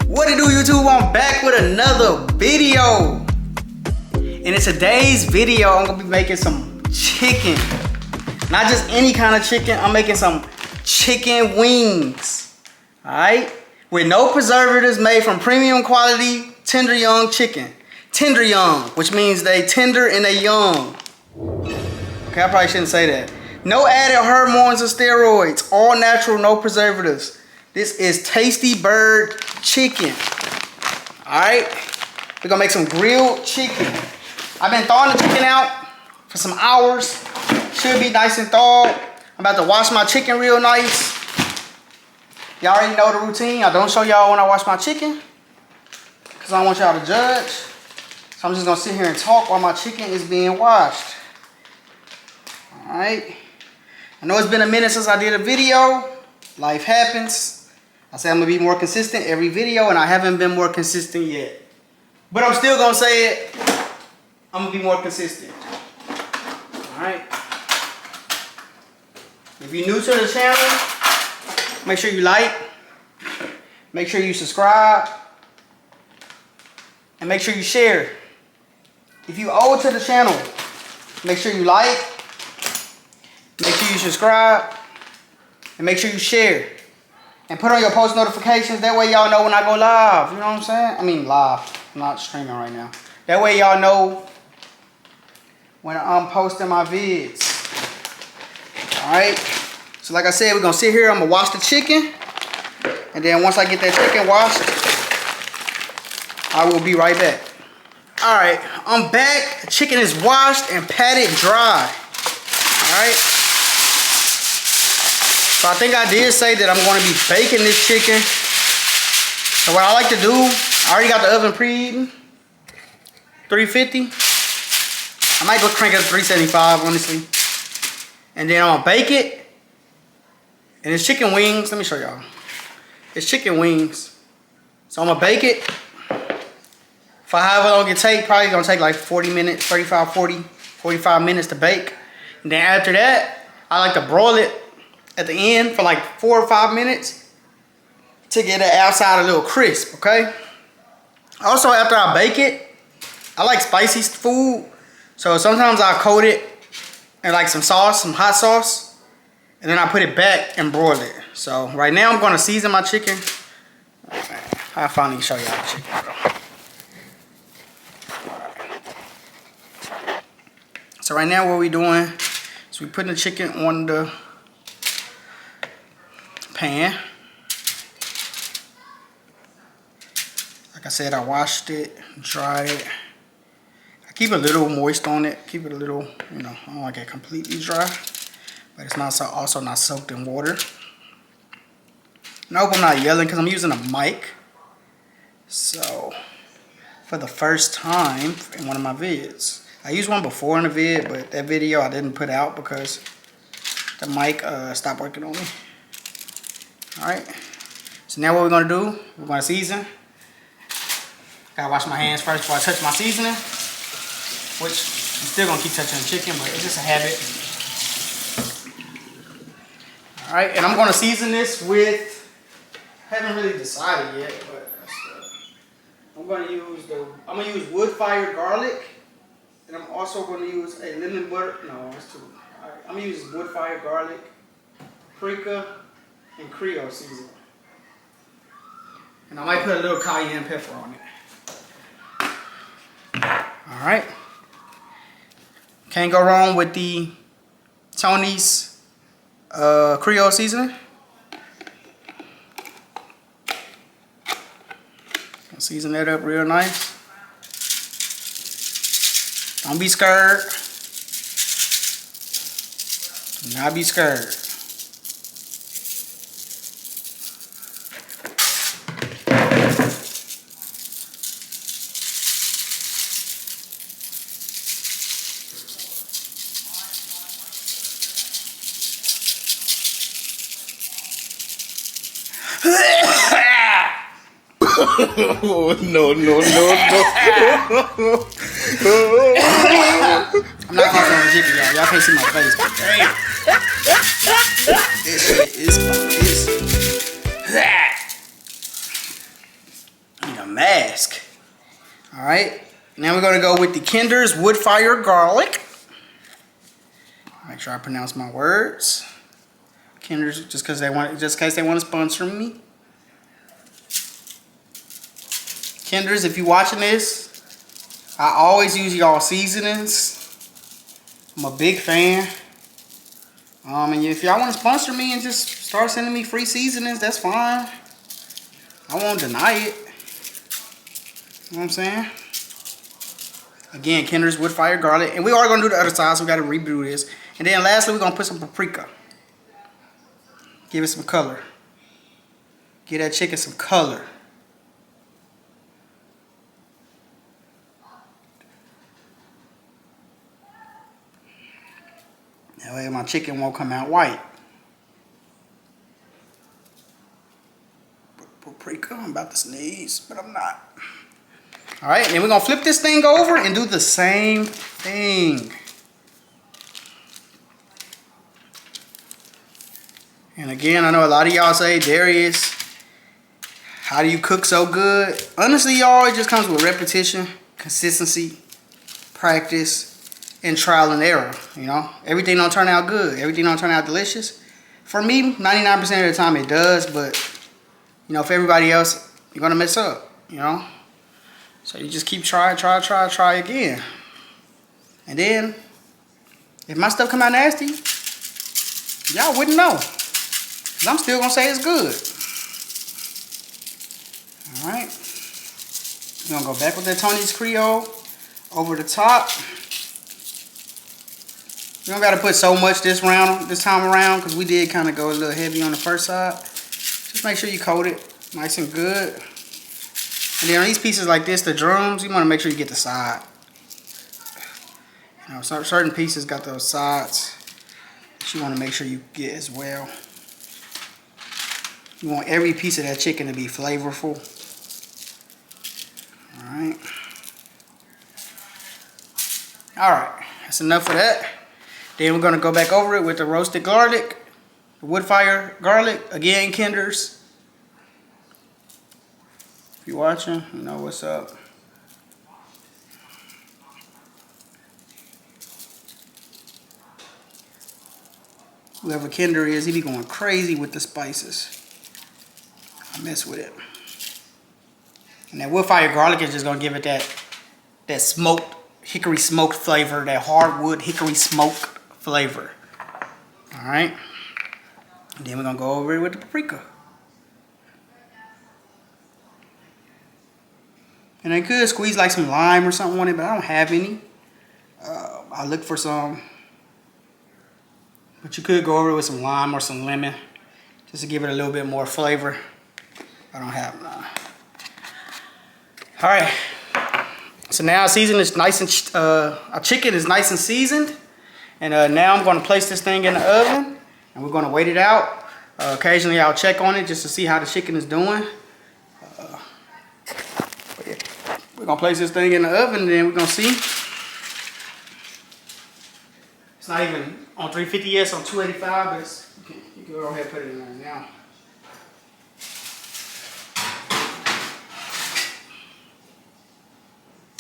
What it do, YouTube? I'm back with another video. And in today's video, I'm gonna be making some chicken. Not just any kind of chicken, I'm making some chicken wings. Alright? With no preservatives, made from premium quality, tender young chicken. Tender young, which means they tender and they young. Okay, I probably shouldn't say that. No added hormones or steroids. All natural, no preservatives. This is Tasty Bird chicken. Alright? We're gonna make some grilled chicken. I've been thawing the chicken out for some hours. Should be nice and thawed. I'm about to wash my chicken real nice. Y'all already know the routine. I don't show y'all when I wash my chicken, because I don't want y'all to judge. So I'm just gonna sit here and talk while my chicken is being washed. Alright. I know it's been a minute since I did a video. Life happens. I said I'm gonna be more consistent every video, and I haven't been more consistent yet. But I'm still gonna say it. I'm gonna be more consistent. Alright. If you're new to the channel, make sure you like, make sure you subscribe, and make sure you share. If you old to the channel, make sure you like, make sure you subscribe, and make sure you share. And put on your post notifications. That way y'all know when I go live. You know what I'm saying? I mean live. I'm not streaming right now. That way y'all know when I'm posting my vids. Alright. So like I said, we're going to sit here. I'm going to wash the chicken. And then once I get that chicken washed, I will be right back. Alright. I'm back. The chicken is washed and patted dry. Alright. So I think I did say that I'm going to be baking this chicken. So what I like to do, I already got the oven preheating. 350. I might go crank it up to 375, honestly. And then I'm going to bake it. And it's chicken wings. Let me show y'all. It's chicken wings. So I'm going to bake it. For however long it take, probably going to take like 40 minutes, 35, 40, 45 minutes to bake. And then after that, I like to broil it at the end for like 4 or 5 minutes to get the outside a little crisp, okay? Also, after I bake it, I like spicy food. So sometimes I coat it in like some sauce, some hot sauce, and then I put it back and broil it. So right now I'm gonna season my chicken. I'll finally show y'all the chicken, bro. So right now what we doing is we putting the chicken on the pan. Like I said, I washed it, dried it. I keep a little moist on it. Keep it a little, you know, I don't like it completely dry, but it's not so, also not soaked in water. And I hope I'm not yelling because I'm using a mic. So for the first time in one of my vids, I used one before in a vid, but that video I didn't put out because the mic stopped working on me. Alright, so now what we're going to do, we're going to season. Gotta wash my hands first before I touch my seasoning, which I'm still going to keep touching the chicken, but it's just a habit. Alright, and I'm going to season this with, I haven't really decided yet, but I'm going to use wood-fired garlic, and I'm also going to use a lemon butter, no, that's too, alright, I'm going to use wood-fired garlic, paprika, and Creole seasoning. And I might put a little cayenne pepper on it. Alright. Can't go wrong with the Tony's Creole seasoning. Season that up real nice. Don't be scared. Do not be scared. Oh, no. I'm not coughing on the chicken, y'all. Y'all can't see my face, but damn. This shit is a mask. All right. Now we're gonna go with the Kinder's wood fire garlic. Make sure I pronounce my words. Kinder's, just in case they want to sponsor me. Kinder's, if you're watching this, I always use y'all seasonings. I'm a big fan. And if y'all want to sponsor me and just start sending me free seasonings, that's fine. I won't deny it. You know what I'm saying? Again, Kinder's wood fire garlic. And we are going to do the other side, so we got to redo this. And then lastly, we're going to put some paprika. Give it some color. Give that chicken some color. That way my chicken won't come out white. Paprika, I'm about to sneeze, but I'm not. All right, then we're gonna flip this thing over and do the same thing. And again, I know a lot of y'all say, Darius, how do you cook so good? Honestly, y'all, it just comes with repetition, consistency, practice, and trial and error. You know, everything don't turn out good. Everything don't turn out delicious. For me, 99% of the time it does, but you know, for everybody else, you're gonna mess up. You know, so you just keep try again. And then, if my stuff come out nasty, y'all wouldn't know. Cause I'm still gonna say it's good. All right, we're gonna go back with that Tony's Creole over the top. You don't gotta put so much this time around, because we did kind of go a little heavy on the first side. Just make sure you coat it nice and good. And then on these pieces like this, the drums, you want to make sure you get the side. You know, certain pieces got those sides that you want to make sure you get as well. You want every piece of that chicken to be flavorful. Alright. Alright, that's enough of that. Then we're going to go back over it with the roasted garlic, the wood fire garlic, again, Kinder's. If you're watching, you know what's up. Whoever Kinder is, he be going crazy with the spices. I mess with it. And that wood fire garlic is just going to give it that smoked, hickory smoked flavor, that hardwood hickory smoke flavor. Alright. Then we're going to go over it with the paprika. And I could squeeze like some lime or something on it, but I don't have any. I look for some. But you could go over it with some lime or some lemon, just to give it a little bit more flavor. I don't have none. Alright. So now our season is nice and our chicken is nice and seasoned. And now I'm going to place this thing in the oven, and we're going to wait it out. Occasionally I'll check on it just to see how the chicken is doing. We're going to place this thing in the oven, and then we're going to see. It's not even on 350 yet, it's on 285, but it's, you can go ahead and put it in there now.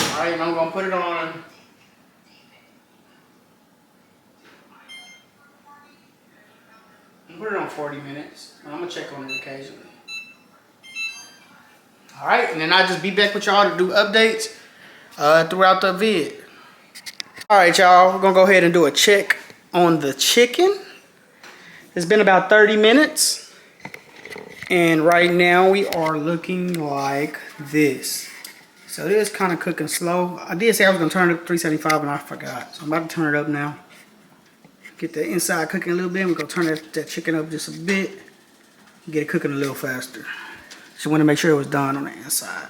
Alright, and I'm going to put it on. Put it on 40 minutes. I'm going to check on it occasionally. Alright, and then I'll just be back with y'all to do updates throughout the vid. Alright, y'all, we're going to go ahead and do a check on the chicken. It's been about 30 minutes. And right now we are looking like this. So it is kind of cooking slow. I did say I was going to turn it up to 375 and I forgot. So I'm about to turn it up now. Get the inside cooking a little bit. We're going to turn that chicken up just a bit. Get it cooking a little faster. Just want to make sure it was done on the inside.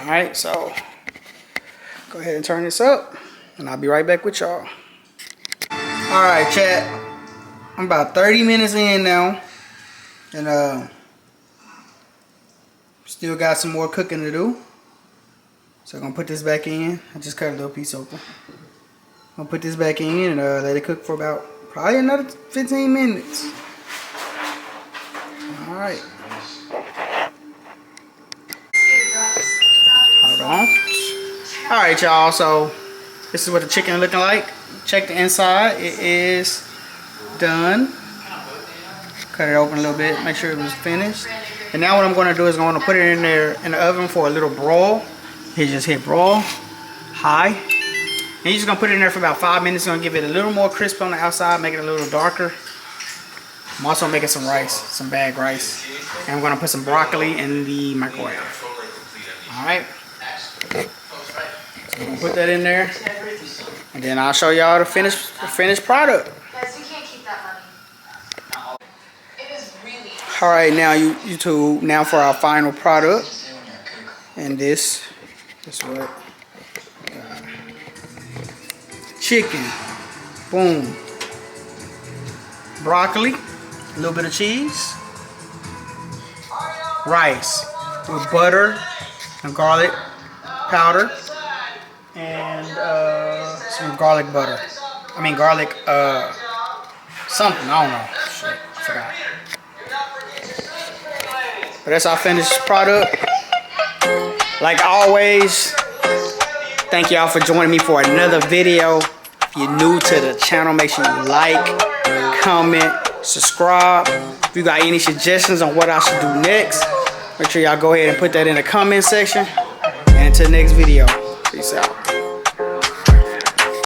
Alright, so go ahead and turn this up. And I'll be right back with y'all. Alright, chat. I'm about 30 minutes in now. And still got some more cooking to do. So I'm going to put this back in. I just cut a little piece open. I'm going to put this back in and let it cook for about probably another 15 minutes. Alright. Alright, y'all, so this is what the chicken looking like. Check the inside. It is done. Cut it open a little bit, make sure it was finished. And now what I'm going to do is I'm going to put it in there in the oven for a little broil. You just hit broil, high. And you're just going to put it in there for about 5 minutes. It's going to give it a little more crisp on the outside, make it a little darker. I'm also making some rice, some bagged rice. And I'm going to put some broccoli in the microwave. Alright. So I'm going to put that in there. And then I'll show y'all the finished product. Guys, you can't keep that money. It is really. Alright, now YouTube, now for our final product. And this is what chicken, boom, broccoli, a little bit of cheese, rice with butter and garlic powder, and some garlic butter. I mean garlic something, I don't know. Shit, I forgot. But that's our finished product. Like always, thank y'all for joining me for another video. If you're new to the channel, make sure you like, comment, subscribe. If you got any suggestions on what I should do next, make sure y'all go ahead and put that in the comment section. And until next video, peace out.